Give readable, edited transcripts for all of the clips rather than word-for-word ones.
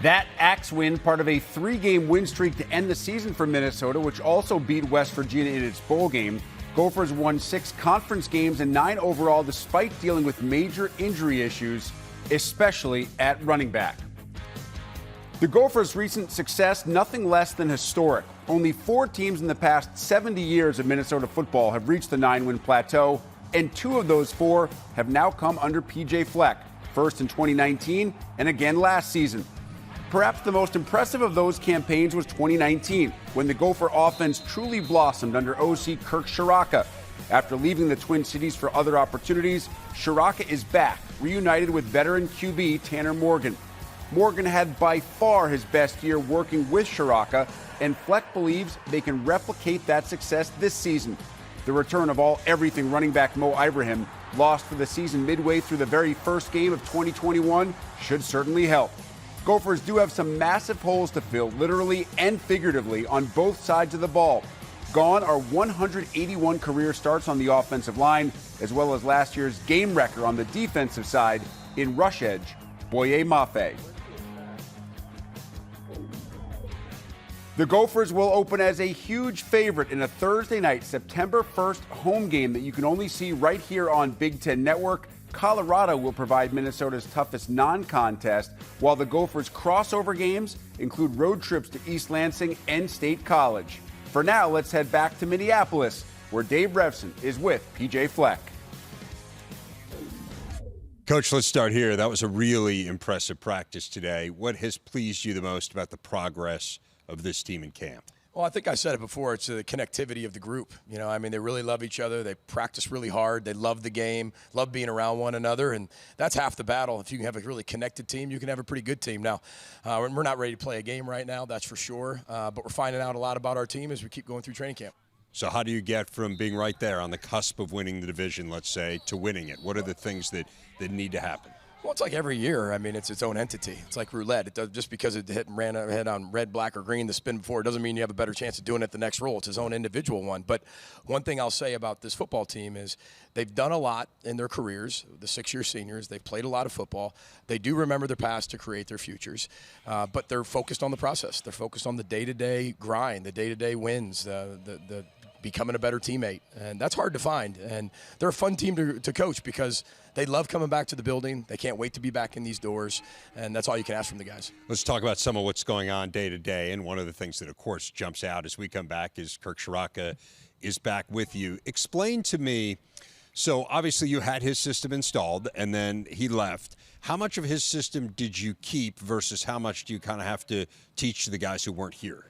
That Axe win, part of a 3-game win streak to end the season for Minnesota, which also beat West Virginia in its bowl game. Gophers won 6 conference games and 9 overall despite dealing with major injury issues, especially at running back. The Gophers' recent success, nothing less than historic. Only 4 teams in the past 70 years of Minnesota football have reached the 9-win plateau, and 2 of those 4 have now come under P.J. Fleck, first in 2019 and again last season. Perhaps the most impressive of those campaigns was 2019, when the Gopher offense truly blossomed under OC Kirk Ciarrocca. After leaving the Twin Cities for other opportunities, Ciarrocca is back, reunited with veteran QB Tanner Morgan. Morgan had by far his best year working with Ciarrocca, and Fleck believes they can replicate that success this season. The return of all-everything running back Mo Ibrahim, lost for the season midway through the very first game of 2021, should certainly help. Gophers do have some massive holes to fill, literally and figuratively, on both sides of the ball. Gone are 181 career starts on the offensive line, as well as last year's game wrecker on the defensive side in rush edge, Boye Mafe. The Gophers will open as a huge favorite in a Thursday night, September 1st home game that you can only see right here on Big Ten Network. Colorado will provide Minnesota's toughest non-contest, while the Gophers' crossover games include road trips to East Lansing and State College. For now, let's head back to Minneapolis, where Dave Revson is with P.J. Fleck. Coach, let's start here. That was a really impressive practice today. What has pleased you the most about the progress of this team in camp? Well, I think I said it before. It's the connectivity of the group. You know, I mean, they really love each other. They practice really hard. They love the game, love being around one another, and that's half the battle. If you can have a really connected team, you can have a pretty good team. Now, we're not ready to play a game right now, that's for sure, but we're finding out a lot about our team as we keep going through training camp. So how do you get from being right there on the cusp of winning the division, let's say, to winning it? What are the things that need to happen? Well, it's like every year. I mean, it's its own entity. It's like roulette. It does, just because it ran ahead on red, black, or green the spin before, it doesn't mean you have a better chance of doing it the next roll. It's his own individual one. But one thing I'll say about this football team is they've done a lot in their careers, the 6-year seniors. They've played a lot of football. They do remember their past to create their futures, but they're focused on the process. They're focused on the day-to-day grind, the day-to-day wins, the becoming a better teammate, and that's hard to find. And they're a fun team to coach because they love coming back to the building. They can't wait to be back in these doors, and that's all you can ask from the guys. Let's talk about some of what's going on day to day, and one of the things that, of course, jumps out as we come back is Kirk Ciarrocca is back with you. Explain to me, so obviously you had his system installed, and then he left. How much of his system did you keep versus how much do you kind of have to teach the guys who weren't here?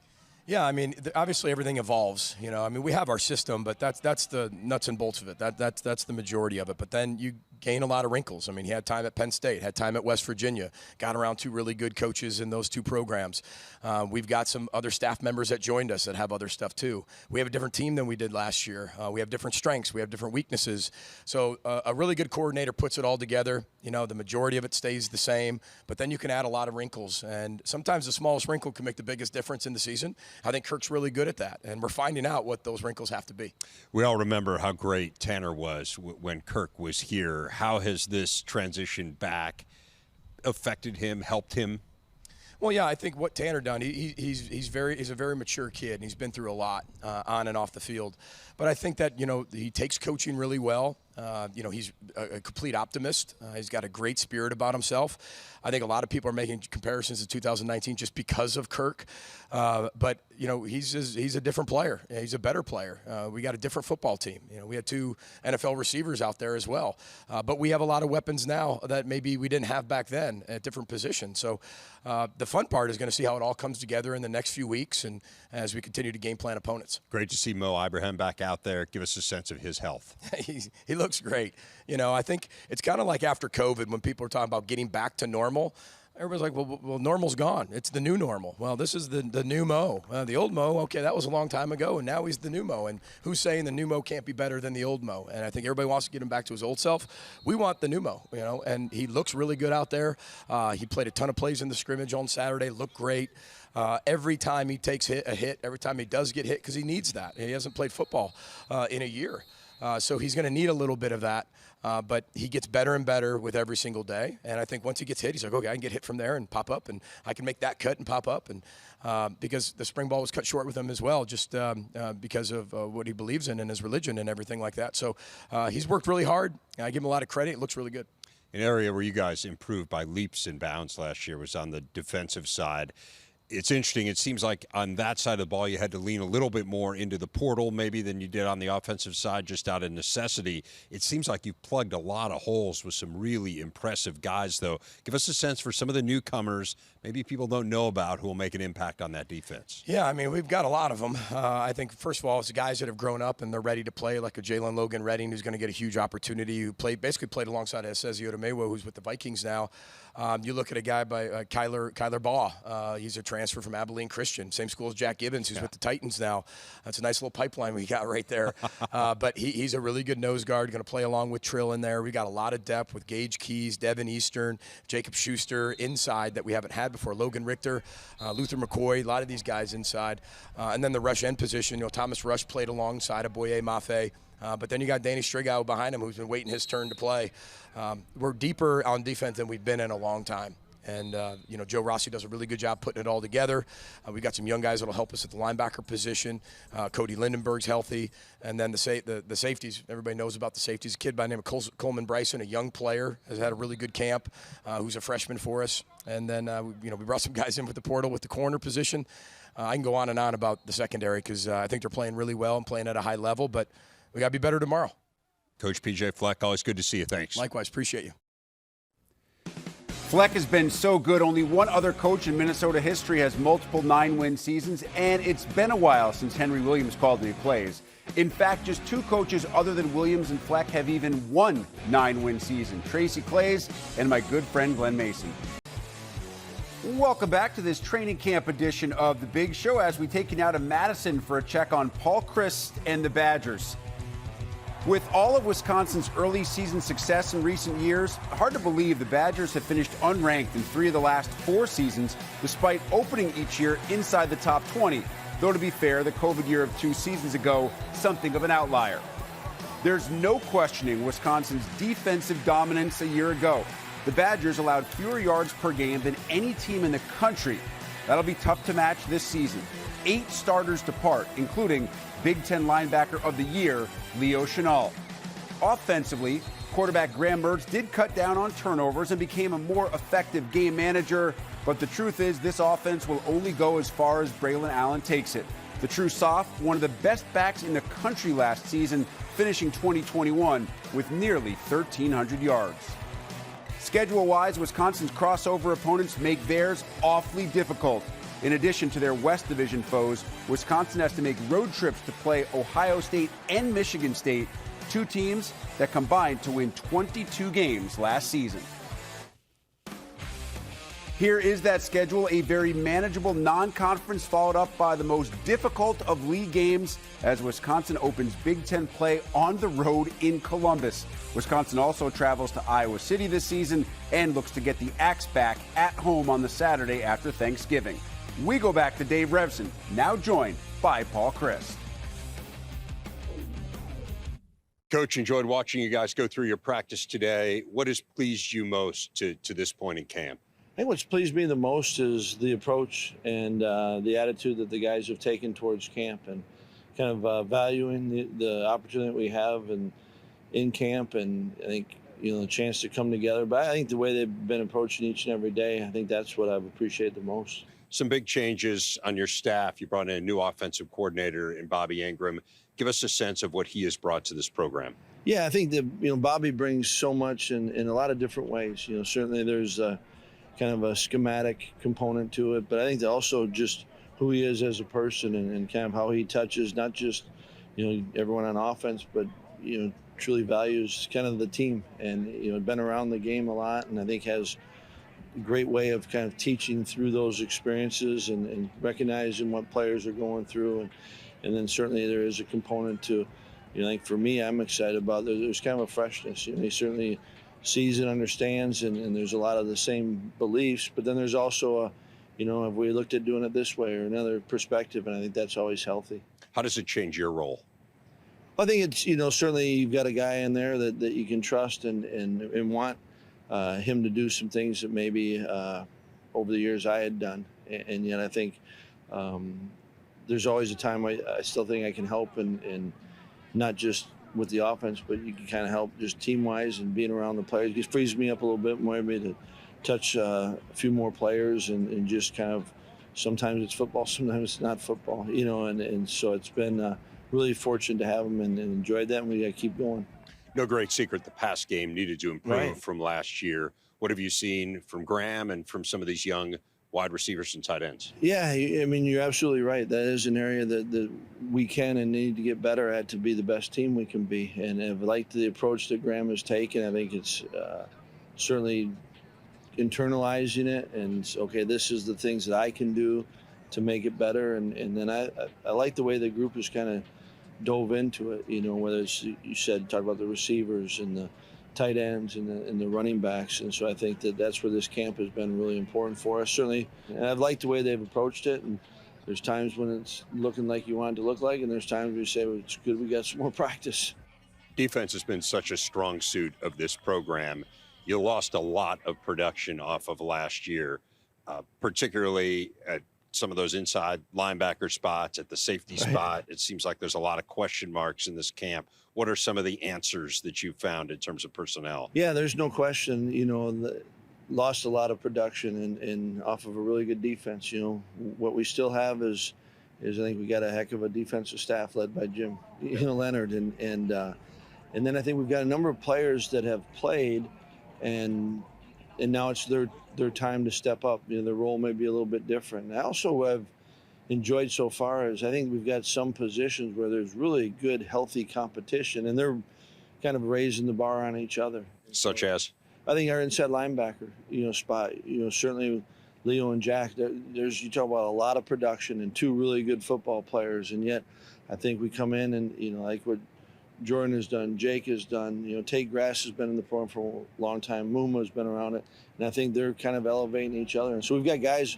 Yeah, I mean, obviously everything evolves. You know, I mean, we have our system, but that's the nuts and bolts of it. That's the majority of it. But then you gain a lot of wrinkles. I mean, he had time at Penn State, had time at West Virginia, got around 2 really good coaches in those 2 programs. We've got some other staff members that joined us that have other stuff too. We have a different team than we did last year. We have different strengths. We have different weaknesses. So a really good coordinator puts it all together. You know, the majority of it stays the same, but then you can add a lot of wrinkles. And sometimes the smallest wrinkle can make the biggest difference in the season. I think Kirk's really good at that, and we're finding out what those wrinkles have to be. We all remember how great Tanner was when Kirk was here. How has this transition back affected him, helped him? Well, yeah, I think what Tanner done, he's a very mature kid, and he's been through a lot on and off the field. But I think that, you know, he takes coaching really well. You know, he's a complete optimist. He's got a great spirit about himself. I think a lot of people are making comparisons to 2019 just because of Kirk. But, you know, he's a different player. He's a better player. We got a different football team. You know, we had 2 NFL receivers out there as well. But we have a lot of weapons now that maybe we didn't have back then at different positions. So the fun part is going to see how it all comes together in the next few weeks and as we continue to game plan opponents. Great to see Mo Ibrahim back out there. Give us a sense of his health. He looks great. You know, I think it's kind of like after COVID when people are talking about getting back to normal. Everybody's like, well, normal's gone. It's the new normal. Well, this is the new Mo. The old Mo, okay, that was a long time ago, and now he's the new Mo. And who's saying the new Mo can't be better than the old Mo? And I think everybody wants to get him back to his old self. We want the new Mo, you know, and he looks really good out there. He played a ton of plays in the scrimmage on Saturday, looked great. Every time he takes a hit, every time he does get hit, because he needs that. He hasn't played football in a year. So he's going to need a little bit of that. But he gets better and better with every single day. And I think once he gets hit, he's like, okay, I can get hit from there and pop up, and I can make that cut and pop up. And because the spring ball was cut short with him as well, just because of what he believes in and his religion and everything like that. So he's worked really hard. I give him a lot of credit. It looks really good. An area where you guys improved by leaps and bounds last year was on the defensive side. It's interesting. It seems like on that side of the ball, you had to lean a little bit more into the portal maybe than you did on the offensive side, just out of necessity. It seems like you've plugged a lot of holes with some really impressive guys, though. Give us a sense for some of the newcomers, maybe people don't know about, who will make an impact on that defense. Yeah, I mean, we've got a lot of them. I think, first of all, it's the guys that have grown up and they're ready to play, like a Jalen Logan Redding, who's going to get a huge opportunity, who basically played alongside Esezio Omewo, who's with the Vikings now. You look at a guy by Kyler Baugh. He's a transfer from Abilene Christian, same school as Jack Gibbons, who's with the Titans now. That's a nice little pipeline we got right there. But he's a really good nose guard, going to play along with Trill in there. We got a lot of depth with Gage Keys, Devin Eastern, Jacob Schuster inside that we haven't had before. Logan Richter, Luther McCoy, a lot of these guys inside. And then the rush end position, Thomas Rush played alongside of Boye Mafe. But then you got Danny Strigow behind him, who's been waiting his turn to play. We're deeper on defense than we've been in a long time. And, Joe Rossi does a really good job putting it all together. We've got some young guys that will help us at the linebacker position. Cody Lindenberg's healthy. And then the safeties, everybody knows about the safeties. A kid by the name of Coleman Bryson, a young player, has had a really good camp, who's a freshman for us. And then, we brought some guys in with the portal with the corner position. I can go on and on about the secondary because I think they're playing really well and playing at a high level. But we got to be better tomorrow. Coach P.J. Fleck, always good to see you. Thanks. Likewise. Appreciate you. Fleck has been so good. Only one other coach in Minnesota history has multiple 9-win seasons, and it's been a while since Henry Williams called any plays. In fact, just two coaches other than Williams and Fleck have even won 9-win season, Tracy Claeys and my good friend Glenn Mason. Welcome back to this training camp edition of The Big Show as we take you now to Madison for a check on Paul Chryst and the Badgers. With all of Wisconsin's early season success in recent years, hard to believe the Badgers have finished unranked in 3 of the last 4 seasons, despite opening each year inside the top 20. Though to be fair, the COVID year of 2 seasons ago, something of an outlier. There's no questioning Wisconsin's defensive dominance a year ago. The Badgers allowed fewer yards per game than any team in the country. That'll be tough to match this season. 8 starters depart, including Big Ten Linebacker of the Year, Leo Chenal. Offensively, quarterback Graham Mertz did cut down on turnovers and became a more effective game manager, but the truth is this offense will only go as far as Braelon Allen takes it. The true soft, one of the best backs in the country last season, finishing 2021 with nearly 1,300 yards. Schedule-wise, Wisconsin's crossover opponents make theirs awfully difficult. In addition to their West Division foes, Wisconsin has to make road trips to play Ohio State and Michigan State, 2 teams that combined to win 22 games last season. Here is that schedule, a very manageable non-conference followed up by the most difficult of league games as Wisconsin opens Big Ten play on the road in Columbus. Wisconsin also travels to Iowa City this season and looks to get the Axe back at home on the Saturday after Thanksgiving. We go back to Dave Revson, now joined by Paul Chryst. Coach, enjoyed watching you guys go through your practice today. What has pleased you most to this point in camp? I think what's pleased me the most is the approach and the attitude that the guys have taken towards camp and kind of valuing the opportunity that we have in camp, and I think the chance to come together. But I think the way they've been approaching each and every day, I think that's what I've appreciated the most. Some big changes on your staff. You brought in a new offensive coordinator in Bobby Engram. Give us a sense of what he has brought to this program. Yeah, I think that Bobby brings so much in a lot of different ways. Certainly there's kind of a schematic component to it, but I think that also just who he is as a person and kind of how he touches not just everyone on offense, but truly values kind of the team and been around the game a lot, and I think has a great way of kind of teaching through those experiences and recognizing what players are going through, and then certainly there is a component to I think for me, I'm excited about there's kind of a freshness. He certainly sees and understands, and there's a lot of the same beliefs, but then there's also have we looked at doing it this way or another perspective, and I think that's always healthy. How does it change your role? I think it's, certainly you've got a guy in there that you can trust and want him to do some things that maybe over the years I had done. And yet I think there's always a time I still think I can help and not just with the offense, but you can kind of help just team-wise and being around the players. It frees me up a little bit more, maybe to touch a few more players and just kind of, sometimes it's football, sometimes it's not football, and so it's been really fortunate to have him and enjoyed that, and we got to keep going. No great secret, the pass game needed to improve Right. from last year. What have you seen from Graham and from some of these young wide receivers and tight ends? Yeah, I mean, you're absolutely right. That is an area that we can and need to get better at to be the best team we can be. And I've liked the approach that Graham has taken. I think it's certainly internalizing it and, okay, this is the things that I can do to make it better. And then I like the way the group has kind of dove into it, whether it's, you said, talk about the receivers and the tight ends and the running backs. And so I think that's where this camp has been really important for us, certainly. And I've liked the way they've approached it. And there's times when it's looking like you want it to look like, and there's times where you say, well, it's good we got some more practice. Defense has been such a strong suit of this program. You lost a lot of production off of last year, particularly at some of those inside linebacker spots, at the safety spot. It seems like there's a lot of question marks in this camp. What are some of the answers that you found in terms of personnel? Yeah, there's no question, lost a lot of production and off of a really good defense. What we still have is I think we got a heck of a defensive staff led by Jim, Leonard. And then I think we've got a number of players that have played and now it's their time to step up. Their role may be a little bit different. And I also have enjoyed so far is I think we've got some positions where there's really good, healthy competition, and they're kind of raising the bar on each other. Such as? I think our inside linebacker, spot, certainly Leo and Jack, you talk about a lot of production and two really good football players, and yet I think we come in and, like what Jordan has done, Jake has done, Tate Grass has been in the program for a long time, Muma has been around it, and I think they're kind of elevating each other. And so we've got guys,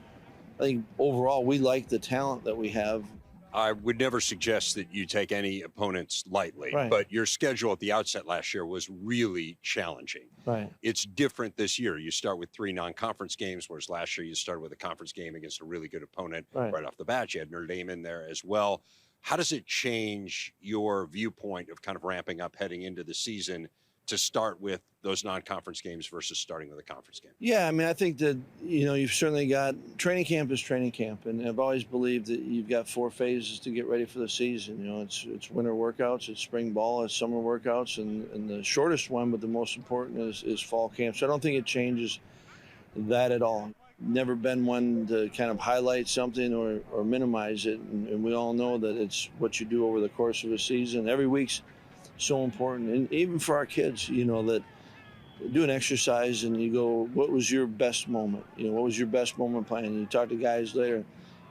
I think overall we like the talent that we have. I would never suggest that you take any opponents lightly, Right. but your schedule at the outset last year was really challenging. Right. It's different this year. You start with 3 non-conference games, whereas last year you started with a conference game against a really good opponent right off the bat. You had Notre Dame in there as well. How does it change your viewpoint of kind of ramping up heading into the season to start with those non-conference games versus starting with a conference game? Yeah, I mean, I think that, you've certainly got training camp is training camp. And I've always believed that you've got 4 phases to get ready for the season. It's winter workouts, it's spring ball, it's summer workouts, and the shortest one, but the most important is fall camp. So I don't think it changes that at all. Never been one to kind of highlight something or minimize it. And we all know that it's what you do over the course of a season. Every week's so important. And even for our kids, that do an exercise and you go, what was your best moment? What was your best moment playing? And you talk to guys later,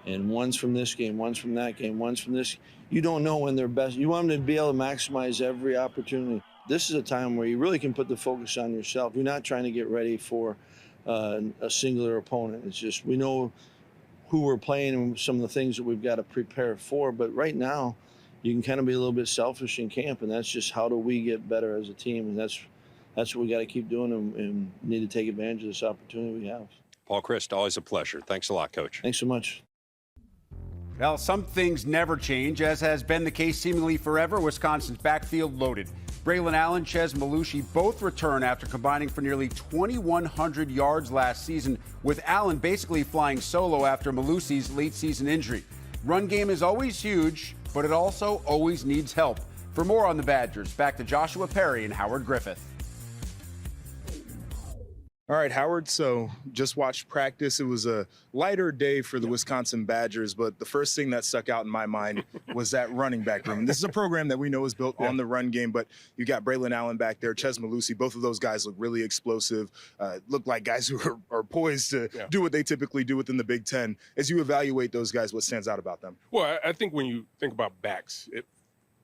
and one's from this game, one's from that game, one's from this. You don't know when they're best. You want them to be able to maximize every opportunity. This is a time where you really can put the focus on yourself. You're not trying to get ready for a singular opponent. It's just we know who we're playing and some of the things that we've got to prepare for. But right now, you can kind of be a little bit selfish in camp, and that's just how do we get better as a team, and that's what we got to keep doing and need to take advantage of this opportunity we have. Paul Christ, always a pleasure. Thanks a lot, Coach. Thanks so much. Well, some things never change, as has been the case seemingly forever. Wisconsin's backfield loaded. Braelon Allen, Chez Mellusi both return after combining for nearly 2,100 yards last season, with Allen basically flying solo after Mellusi's late season injury. Run game is always huge, but it also always needs help. For more on the Badgers, back to Joshua Perry and Howard Griffith. All right, Howard, so just watched practice. It was a lighter day for the Wisconsin Badgers, but the first thing that stuck out in my mind was that running back room. This is a program that we know is built on the run game, but you got Braelon Allen back there, Chez Mellusi. Both of those guys look really explosive, look like guys who are poised to do what they typically do within the Big Ten. As you evaluate those guys, what stands out about them? Well, I think when you think about backs,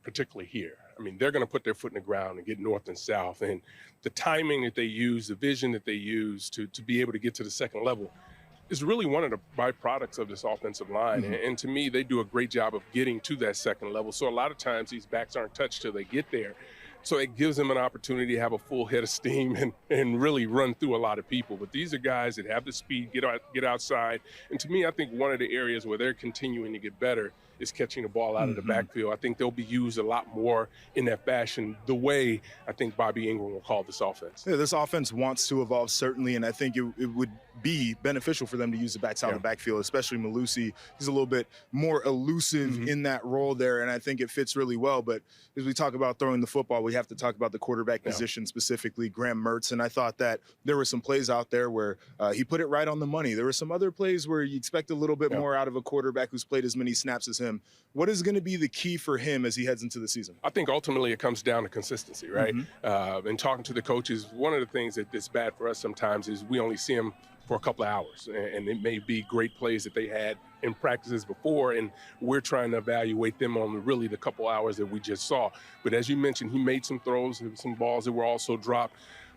particularly here, I mean, they're going to put their foot in the ground and get north and south. And the timing that they use, the vision that they use to be able to get to the second level, is really one of the byproducts of this offensive line. And to me, they do a great job of getting to that second level. So a lot of times these backs aren't touched till they get there. So it gives them an opportunity to have a full head of steam and really run through a lot of people. But these are guys that have the speed, get outside. And to me, I think one of the areas where they're continuing to get better is catching the ball out of the backfield. I think they'll be used a lot more in that fashion, the way I think Bobby Engram will call this offense. Yeah, this offense wants to evolve, certainly, and I think it would be beneficial for them to use the backs out of the backfield, especially Malusi. He's a little bit more elusive in that role there, and I think it fits really well. But as we talk about throwing the football, we have to talk about the quarterback position, specifically Graham Mertz, and I thought that there were some plays out there where he put it right on the money. There were some other plays where you expect a little bit more out of a quarterback who's played as many snaps as him. What is going to be the key for him as he heads into the season? I think ultimately it comes down to consistency, right? And talking to the coaches, one of the things that's bad for us sometimes is we only see them for a couple of hours, and it may be great plays that they had in practices before, and we're trying to evaluate them on really the couple hours that we just saw. But as you mentioned, he made some throws, some balls that were also dropped.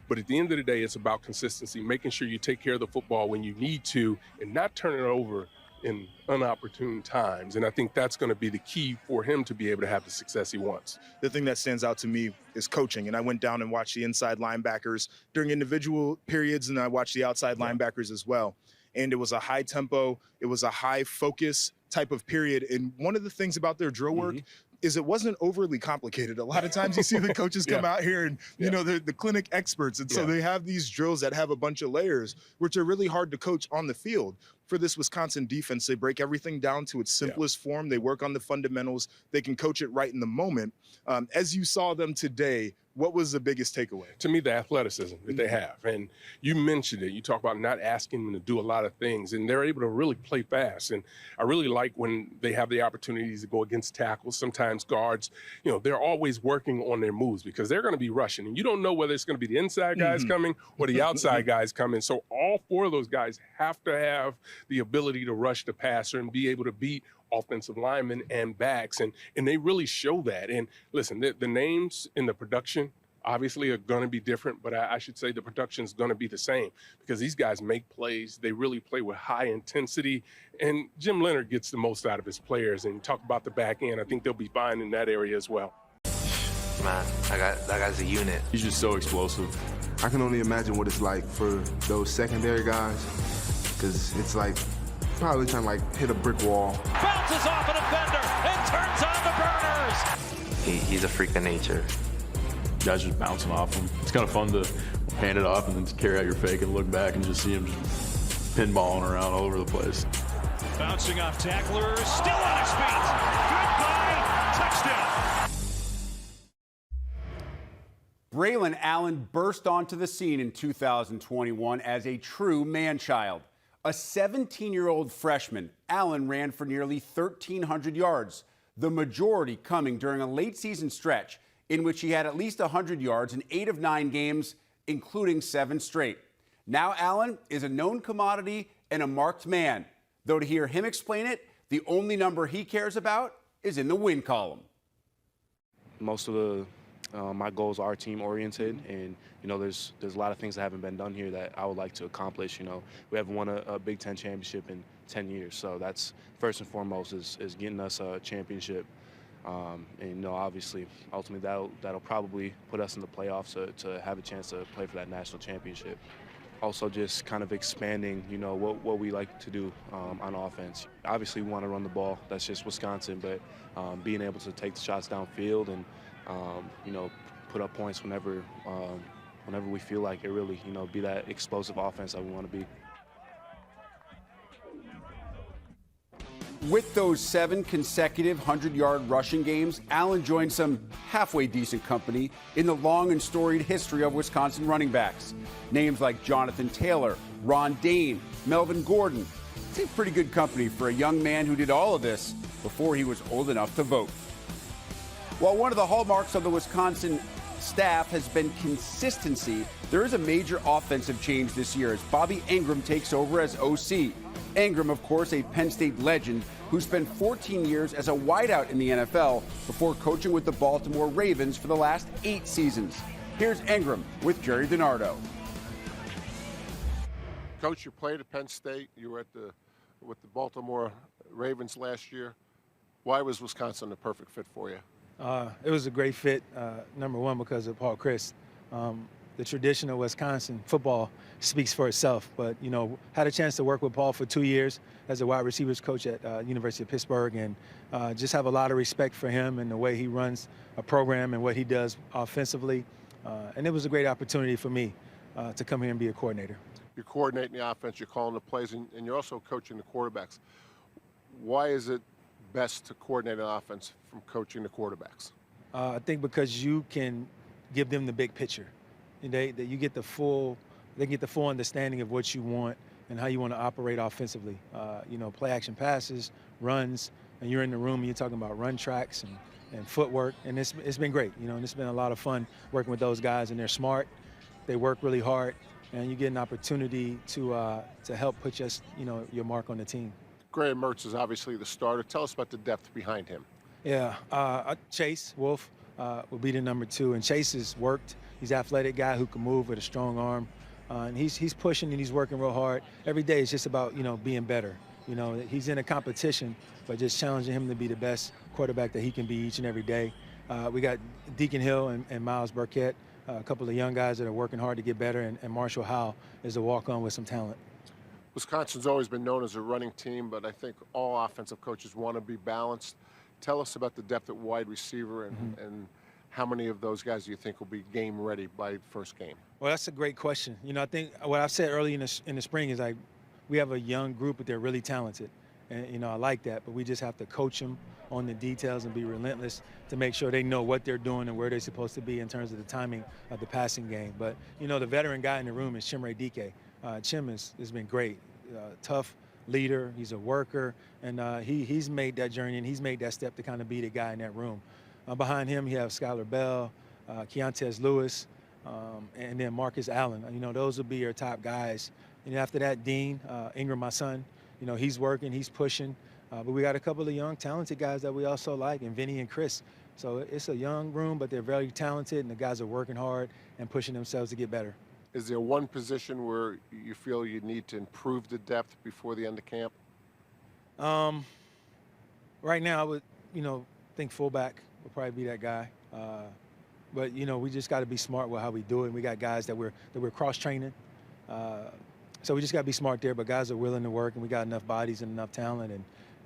But at the end of the day, it's about consistency, making sure you take care of the football when you need to and not turn it over in unopportune times. And I think that's going to be the key for him to be able to have the success he wants. The thing that stands out to me is coaching. And I went down and watched the inside linebackers during individual periods, and I watched the outside linebackers as well. And it was a high tempo, it was a high focus type of period. And one of the things about their drill work is it wasn't overly complicated. A lot of times you see the coaches come out here and, you know, they're the clinic experts. And so they have these drills that have a bunch of layers, which are really hard to coach on the field. For this Wisconsin defense, they break everything down to its simplest form. They work on the fundamentals. They can coach it right in the moment. As you saw them today, what was the biggest takeaway? To me, the athleticism that they have. And you mentioned it. You talk about not asking them to do a lot of things, and they're able to really play fast. And I really like when they have the opportunities to go against tackles, sometimes guards. You know, they're always working on their moves because they're going to be rushing. And you don't know whether it's going to be the inside guys coming or the outside guys coming. So all four of those guys have to have the ability to rush the passer and be able to beat offensive linemen and backs, and they really show that. And listen, the names in the production obviously are going to be different, but I should say the production is going to be the same because these guys make plays. They really play with high intensity, and Jim Leonard gets the most out of his players. And you talk about the back end, I think they'll be fine in that area as well. Man, that guy's a unit. He's just so explosive. I can only imagine what it's like for those secondary guys, because it's like probably trying to like hit a brick wall. Bounces off a defender and turns on the burners. He's a freak of nature. Guys just bouncing off him. It's kind of fun to hand it off and then to carry out your fake and look back and just see him just pinballing around all over the place. Bouncing off tacklers, still on his feet. Goodbye, touchdown. Braelon Allen burst onto the scene in 2021 as a true man-child. A 17-year-old freshman, Allen ran for nearly 1,300 yards, the majority coming during a late-season stretch in which he had at least 100 yards in 8 of 9 games, including 7 straight. Now Allen is a known commodity and a marked man, though to hear him explain it, the only number he cares about is in the win column. Most of my goals are team oriented, and there's a lot of things that haven't been done here that I would like to accomplish. We haven't won a Big Ten championship in 10 years, so that's first and foremost is getting us a championship. And obviously, ultimately that'll probably put us in the playoffs to have a chance to play for that national championship. Also, just kind of expanding, what we like to do on offense. Obviously, we want to run the ball. That's just Wisconsin, but being able to take the shots downfield and put up points whenever we feel like it, really, be that explosive offense that we want to be. With those 7 consecutive 100-yard rushing games, Allen joined some halfway decent company in the long and storied history of Wisconsin running backs. Names like Jonathan Taylor, Ron Dane, Melvin Gordon. It's pretty good company for a young man who did all of this before he was old enough to vote. While one of the hallmarks of the Wisconsin staff has been consistency, there is a major offensive change this year as Bobby Engram takes over as OC. Engram, of course, a Penn State legend who spent 14 years as a wideout in the NFL before coaching with the Baltimore Ravens for the last 8 seasons. Here's Engram with Jerry DiNardo. Coach, you played at Penn State. You were with the Baltimore Ravens last year. Why was Wisconsin the perfect fit for you? It was a great fit, number one, because of Paul Chryst. The tradition of Wisconsin football speaks for itself. But, had a chance to work with Paul for 2 years as a wide receivers coach at University of Pittsburgh, and just have a lot of respect for him and the way he runs a program and what he does offensively. And it was a great opportunity for me to come here and be a coordinator. You're coordinating the offense, you're calling the plays, and you're also coaching the quarterbacks. Why is it best to coordinate an offense from coaching the quarterbacks? I think because you can give them the big picture. And they get the full understanding of what you want and how you want to operate offensively. Play action passes, runs, and you're in the room and you're talking about run tracks and footwork, and it's been great. And it's been a lot of fun working with those guys, and they're smart, they work really hard, and you get an opportunity to help put your mark on the team. Graham Mertz is obviously the starter. Tell us about the depth behind him. Yeah, Chase Wolf will be the number 2, and Chase has worked. He's an athletic guy who can move with a strong arm, and he's pushing and he's working real hard. Every day it's just about being better. He's in a competition, but just challenging him to be the best quarterback that he can be each and every day. We got Deacon Hill and Miles Burkett, a couple of young guys that are working hard to get better, and Marshall Howell is a walk-on with some talent. Wisconsin's always been known as a running team, but I think all offensive coaches want to be balanced. Tell us about the depth at wide receiver and how many of those guys do you think will be game ready by first game? Well, that's a great question. I think what I've said early in the spring is we have a young group, but they're really talented. And, I like that, but we just have to coach them on the details and be relentless to make sure they know what they're doing and where they're supposed to be in terms of the timing of the passing game. But, the veteran guy in the room is Chimere Dike. Chim has been great, tough leader. He's a worker, and he's made that journey, and he's made that step to kind of be the guy in that room. Behind him, you have Skylar Bell, Keontez Lewis, and then Marcus Allen. Those will be your top guys. And after that, Dean, Engram, my son, he's working, he's pushing. But we got a couple of young, talented guys that we also like, and Vinny and Chris. So it's a young room, but they're very talented, and the guys are working hard and pushing themselves to get better. Is there one position where you feel you need to improve the depth before the end of camp? Right now, I would, think fullback will probably be that guy. But we just got to be smart with how we do it. We got guys that we're cross training, so we just got to be smart there. But guys are willing to work, and we got enough bodies and enough talent,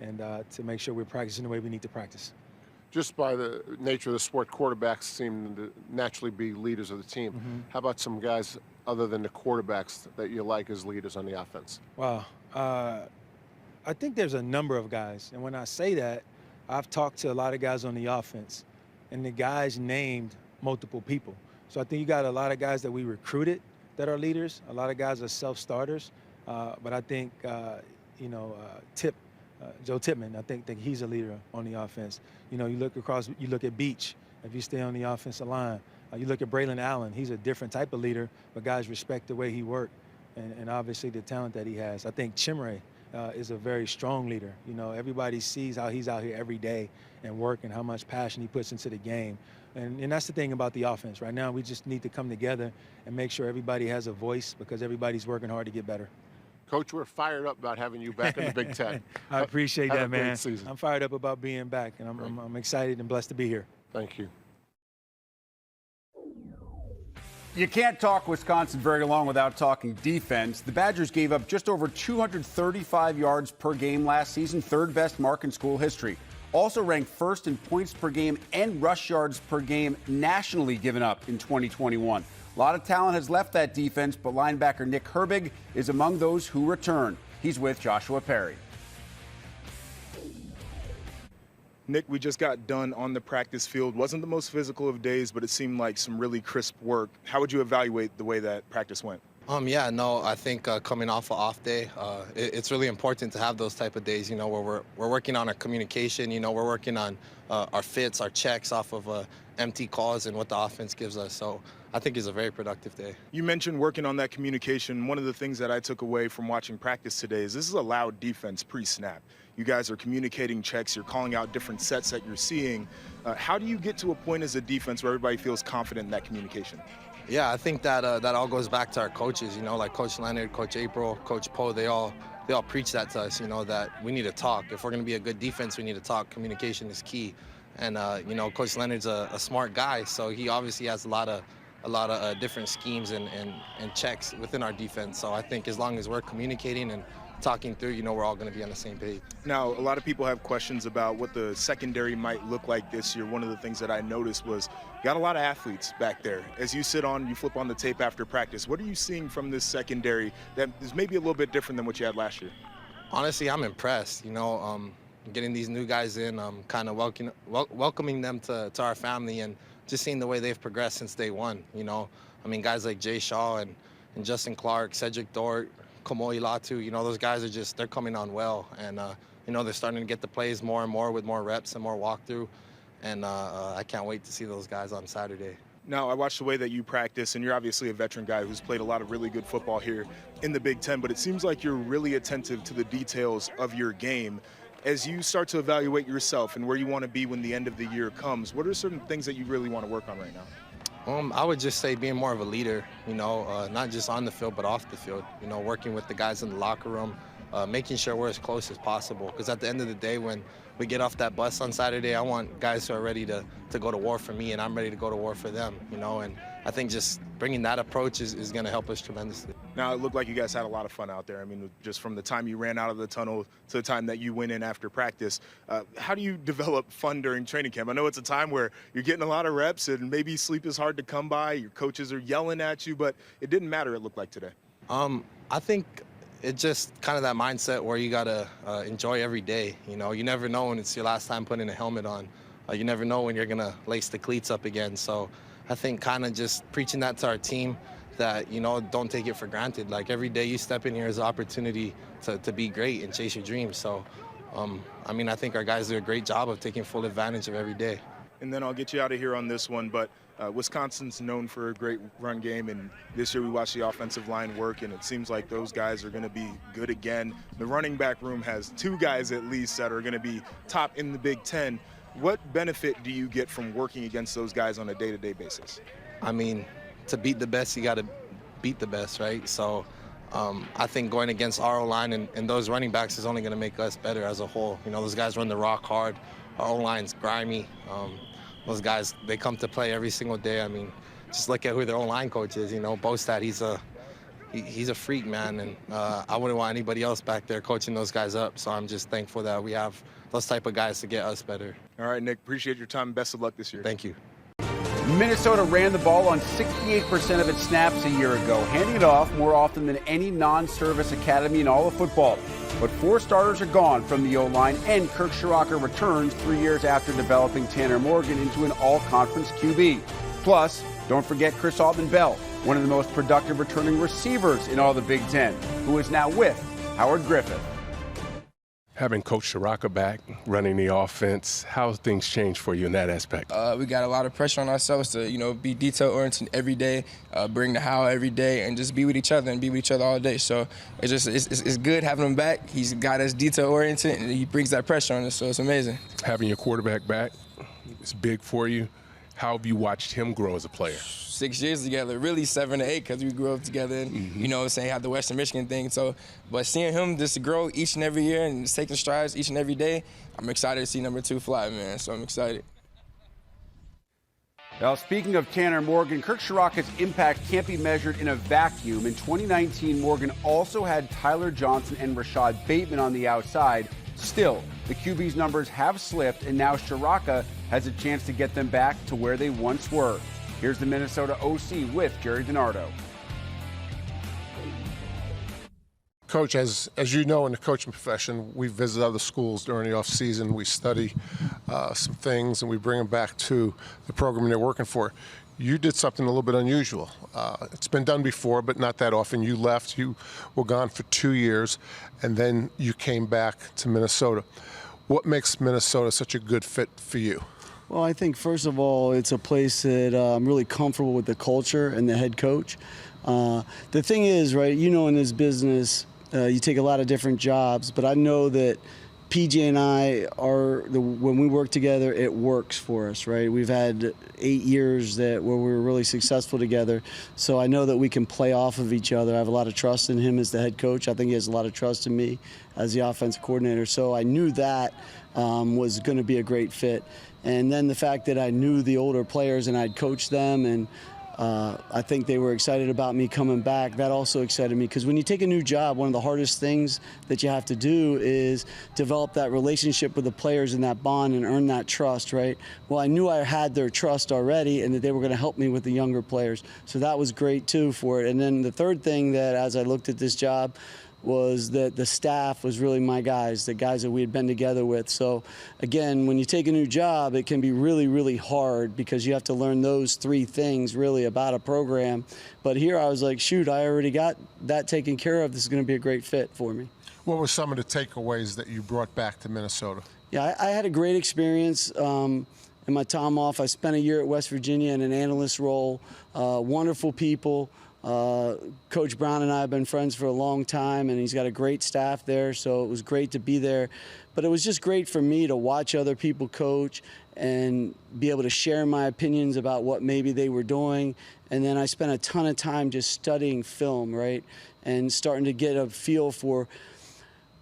and to make sure we're practicing the way we need to practice. Just by the nature of the sport, quarterbacks seem to naturally be leaders of the team. How about some guys other than the quarterbacks that you like as leaders on the offense? Wow, I think there's a number of guys, and when I say that, I've talked to a lot of guys on the offense, and the guys named multiple people. So I think you got a lot of guys that we recruited that are leaders. A lot of guys are self-starters. But I think, Joe Tippmann, I think he's a leader on the offense. You look at Beach, if you stay on the offensive line. You look at Braelon Allen, he's a different type of leader, but guys respect the way he worked and obviously the talent that he has. I think Chimere is a very strong leader. Everybody sees how he's out here every day and working, how much passion he puts into the game. And that's the thing about the offense. Right now, we just need to come together and make sure everybody has a voice because everybody's working hard to get better. Coach, we're fired up about having you back in the Big Ten. I appreciate that, man. Season. I'm fired up about being back, and I'm excited and blessed to be here. Thank you. You can't talk Wisconsin very long without talking defense. The Badgers gave up just over 235 yards per game last season, third best mark in school history. Also ranked first in points per game and rush yards per game nationally given up in 2021. A lot of talent has left that defense, but linebacker Nick Herbig is among those who return. He's with Joshua Perry. Nick, we just got done on the practice field. Wasn't the most physical of days, but it seemed like some really crisp work. How would you evaluate the way that practice went? I think coming off an off day, it's really important to have those type of days, where we're working on our communication, we're working on our fits, our checks off of empty calls and what the offense gives us. So I think it's a very productive day. You mentioned working on that communication. One of the things that I took away from watching practice today is this is a loud defense pre-snap. You guys are communicating checks. You're calling out different sets that you're seeing. How do you get to a point as a defense where everybody feels confident in that communication? Yeah, I think that that all goes back to our coaches, you know, like Coach Leonard, Coach April, Coach Poe. They all preach that to us, you know, that we need to talk. If we're going to be a good defense, we need to talk. Communication is key. And, you know, Coach Leonard's a smart guy, so he obviously has a lot of different schemes and checks within our defense. So I think as long as we're communicating and talking through, you know, we're all going to be on the same page. Now, a lot of people have questions about what the secondary might look like this year. One of the things that I noticed was you got a lot of athletes back there. As you flip on the tape after practice, what are you seeing from this secondary that is maybe a little bit different than what you had last year? Honestly, I'm impressed, you know, getting these new guys in, kind of welcoming them to our family and just seeing the way they've progressed since day one, you know. I mean, guys like Jay Shaw and Justin Clark, Cedric Dort, Kamoi Latu, you know, those guys are they're coming on well. And, you know, they're starting to get the plays more and more with more reps and more walkthrough. And I can't wait to see those guys on Saturday. Now, I watched the way that you practice, and you're obviously a veteran guy who's played a lot of really good football here in the Big Ten, but it seems like you're really attentive to the details of your game. As you start to evaluate yourself and where you want to be when the end of the year comes, what are certain things that you really want to work on right now? I would just say being more of a leader, you know, not just on the field, but off the field, you know, working with the guys in the locker room, making sure we're as close as possible. Because at the end of the day, when we get off that bus on Saturday, I want guys who are ready to go to war for me, and I'm ready to go to war for them, you know. And I think just bringing that approach is going to help us tremendously. Now, it looked like you guys had a lot of fun out there. I mean, just from the time you ran out of the tunnel to the time that you went in after practice. How do you develop fun during training camp? I know it's a time where you're getting a lot of reps and maybe sleep is hard to come by. Your coaches are yelling at you, but it didn't matter, it looked like today. I think it's just kind of that mindset where you got to enjoy every day. You know, you never know when it's your last time putting a helmet on. You never know when you're going to lace the cleats up again. So I think kind of just preaching that to our team that, you know, don't take it for granted. Like every day you step in here is an opportunity to be great and chase your dreams. So, I mean, I think our guys do a great job of taking full advantage of every day. And then I'll get you out of here on this one, but Wisconsin's known for a great run game, and this year we watched the offensive line work, and it seems like those guys are going to be good again. The running back room has two guys at least that are going to be top in the Big Ten. What benefit do you get from working against those guys on a day-to-day basis? I mean, to beat the best, you got to beat the best, right? So I think going against our O-line and those running backs is only going to make us better as a whole. You know, those guys run the rock hard. Our O-line's grimy. Those guys, they come to play every single day. I mean, just look at who their O-line coach is. You know, Bostad, he's a freak, man, and I wouldn't want anybody else back there coaching those guys up. So I'm just thankful that we have those type of guys to get us better. All right, Nick, appreciate your time. Best of luck this year. Thank you. Minnesota ran the ball on 68% of its snaps a year ago, handing it off more often than any non-service academy in all of football. But 4 starters are gone from the O-line, and Kirk Ciarrocca returns 3 years after developing Tanner Morgan into an all-conference QB. Plus, don't forget Chris Autman-Bell, one of the most productive returning receivers in all the Big Ten, who is now with Howard Griffith. Having Coach Ciarrocca back, running the offense, how things changed for you in that aspect? We got a lot of pressure on ourselves to, you know, be detail-oriented every day, bring the how every day, and just be with each other and be with each other all day. So it's good having him back. He's got us detail-oriented, and he brings that pressure on us, so it's amazing. Having your quarterback back is big for you. How have you watched him grow as a player? 6 years together, really 7 to 8, because we grew up together and, you know, saying have the Western Michigan thing. So, but seeing him just grow each and every year and just taking strides each and every day, I'm excited to see number 2 fly, man. So I'm excited. Well, speaking of Tanner Morgan, Kirk Ciarrocca's impact can't be measured in a vacuum. In 2019, Morgan also had Tyler Johnson and Rashad Bateman on the outside. Still, the QB's numbers have slipped, and now Ciarrocca has a chance to get them back to where they once were. Here's the Minnesota OC with Jerry DiNardo. Coach, as you know, in the coaching profession, we visit other schools during the off season. We study some things, and we bring them back to the program they're working for. You did something a little bit unusual. It's been done before, but not that often. You left. You were gone for 2 years, and then you came back to Minnesota. What makes Minnesota such a good fit for you? Well, I think, first of all, it's a place that I'm really comfortable with the culture and the head coach. The thing is, right, you know, in this business, you take a lot of different jobs, but I know that PJ and I when we work together, it works for us, right? We've had 8 years where we were really successful together. So I know that we can play off of each other. I have a lot of trust in him as the head coach. I think he has a lot of trust in me as the offensive coordinator. So I knew that was going to be a great fit. And then the fact that I knew the older players and I'd coached them, and I think they were excited about me coming back. That also excited me, because when you take a new job, one of the hardest things that you have to do is develop that relationship with the players and that bond and earn that trust, right? Well, I knew I had their trust already and that they were going to help me with the younger players. So that was great too for it. And then the third thing that, as I looked at this job, was that the staff was really my guys, the guys that we had been together with. So again, when you take a new job, it can be really, really hard, because you have to learn those 3 things really about a program. But here I was like, shoot, I already got that taken care of. This is going to be a great fit for me. What were some of the takeaways that you brought back to Minnesota? Yeah, I had a great experience. In my time off, I spent a year at West Virginia in an analyst role. Wonderful people. Coach Brown and I have been friends for a long time, and he's got a great staff there, so it was great to be there. But it was just great for me to watch other people coach and be able to share my opinions about what maybe they were doing. And then I spent a ton of time just studying film, right, and starting to get a feel for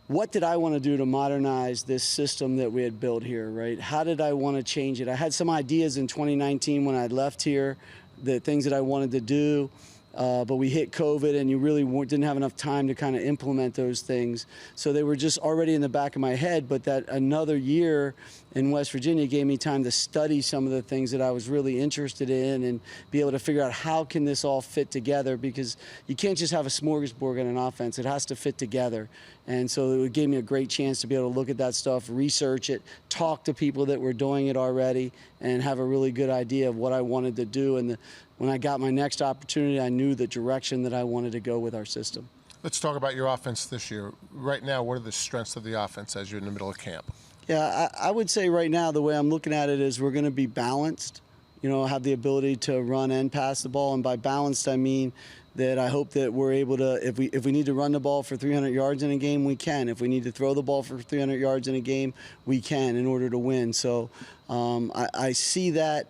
what did I want to do to modernize this system that we had built here, right? How did I want to change it? I had some ideas in 2019 when I left here, the things that I wanted to do. But we hit COVID, and you really didn't have enough time to kind of implement those things. So they were just already in the back of my head, but that another year in West Virginia gave me time to study some of the things that I was really interested in and be able to figure out how can this all fit together, because you can't just have a smorgasbord in an offense. It has to fit together. And so it gave me a great chance to be able to look at that stuff, research it, talk to people that were doing it already, and have a really good idea of what I wanted to do. And when I got my next opportunity, I knew the direction that I wanted to go with our system. Let's talk about your offense this year. Right now, what are the strengths of the offense as you're in the middle of camp? Yeah, I would say right now the way I'm looking at it is we're going to be balanced, have the ability to run and pass the ball. And by balanced, I mean that I hope that we're able to, if we need to run the ball for 300 yards in a game, we can. If we need to throw the ball for 300 yards in a game, we can in order to win. So I see that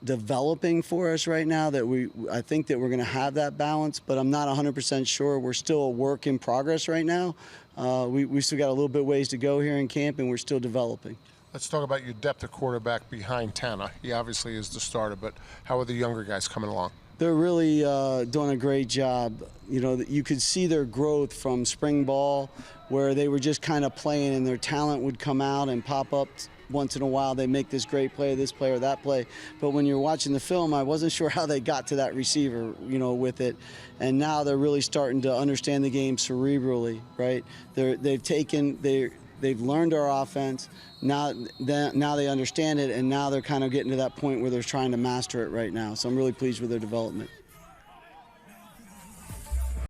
developing for us right now, that I think that we're going to have that balance, but I'm not 100% sure. We're still a work in progress right now. We still got a little bit ways to go here in camp, and we're still developing. Let's talk about your depth of quarterback behind Tana. He obviously is the starter, but how are the younger guys coming along? They're really doing a great job. You could see their growth from spring ball, where they were just kind of playing and their talent would come out and pop up once in a while. They make this great play, this play or that play. But when you're watching the film, I wasn't sure how they got to that receiver, with it. And now they're really starting to understand the game cerebrally, right? They've learned our offense. Now they understand it, and now they're kind of getting to that point where they're trying to master it right now. So I'm really pleased with their development.